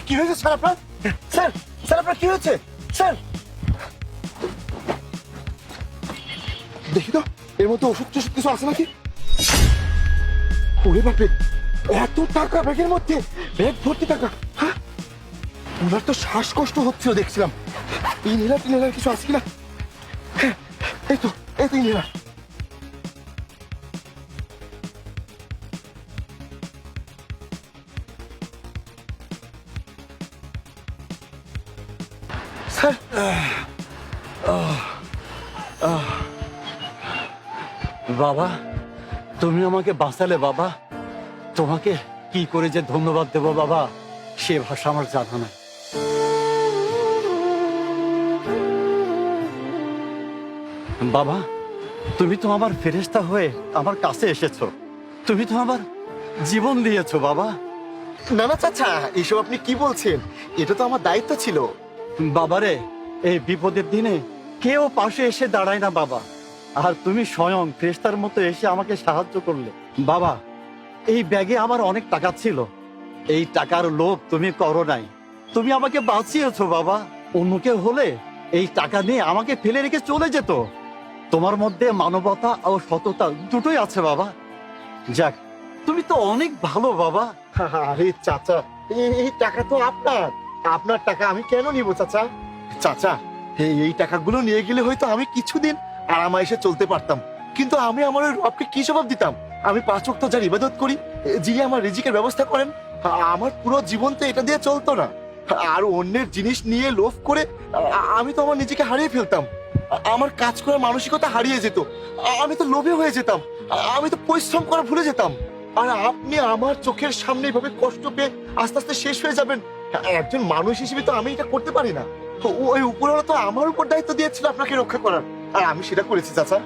কি হয়েছে স্যার আপনার? স্যার স্যার আপনার কি হয়েছে স্যার? দেখি তো এর মধ্যে ওষুধ টষুধ কিছু আছে নাকি। ওরে বাপরে, এত টাকা ব্যাগের মধ্যে, ব্যাগ ভর্তি টাকা। হ্যাঁ, ওনার তো শ্বাসকষ্ট হচ্ছিল দেখছিলাম। ইনহেলার কিছু আছে কিনা? হ্যাঁ, এই তো ইনহেলার। স্যার বাবা, তুমি আমাকে বাঁচালে বাবা। তোমাকে কি করে যে ধন্যবাদ দেব বাবা, সে ভাষা আমার জানা নাই। বাবা, তুমি তো আমার ফেরেশতা হয়ে আমার কাছে এসেছো, তুমি তো আমার জীবন দিয়েছো বাবা। না না চাচা, এসব আপনি কি বলছেন? এটা তো আমার দায়িত্ব ছিল। বাবারে, এই বিপদের দিনে কেউ পাশে এসে দাঁড়ায় না বাবা, আর তুমি স্বয়ং ফেরেশতার মতো এসে আমাকে সাহায্য করলে বাবা। এই ব্যাগে আমার অনেক টাকা ছিল, এই টাকার লোভ তুমি করো নাই, তুমি আমাকে বাঁচিয়েছো বাবা। অন্য কেউ হলে এই টাকা নিয়ে আমাকে ফেলে রেখে চলে যেত। তোমার মধ্যে মানবতা ও সততা দুটোই আছে বাবা। যাক, তুমি তো অনেক ভালো বাবা। আরে চাচা, এই টাকা তো আপনার টাকা আমি কেন নিব চাচা? চাচা, এই টাকাগুলো নিয়ে গেলে হয়তো আমি কিছুদিন আরামায়েশে চলতে পারতাম, কিন্তু আমি আমার ওই রবকে কি জবাব দিতাম? আমি 5 ওয়াক্ত যার ইবাদত করি, যিনি আমার রিজিকের ব্যবস্থা করেন, আমার পুরো জীবন তো এটা দিয়ে চলতো না। আর অন্যের জিনিস নিয়ে লোভ করে আমি তো আমার নিজেকে হারিয়ে ফেলতাম। আমার কাজ করার মানসিকতা হারিয়ে যেত, আমি তো লোভে হয়ে যেতাম, আমি তো পরিশ্রম করা ভুলে যেতাম। আর আপনি আমার চোখের সামনে এভাবে কষ্ট পেয়ে আস্তে আস্তে শেষ হয়ে যাবেন, একজন মানুষ হিসেবে তো আমি এটা করতে পারি না। ওই উপরওয়ালা তো আমার উপর দায়িত্ব দিয়েছিল আপনাকে রক্ষা করার, আর আমি সেটা করেছি চাচা।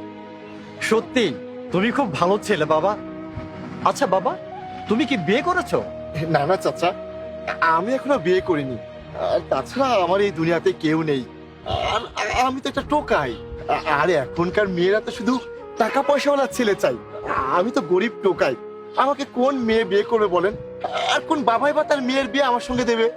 সত্যি তুমি খুব ভালো ছেলে বাবা। আচ্ছা বাবা, তুমি কি বিয়ে করেছো? না না চাচা, আমি এখনো বিয়ে করিনি। আর তাছাড়া আমার এই দুনিয়াতে কেউ নেই, আর আমি তো একটা টোকাই। আর এখনকার মেয়েরা তো শুধু টাকা পয়সাওয়ালা ছেলে চাই, আমি তো গরিব টোকাই। আমাকে কোন মেয়ে বিয়ে করবে বলেন? আর কোন বাবাই বা তার মেয়ের বিয়ে আমার সঙ্গে দেবে?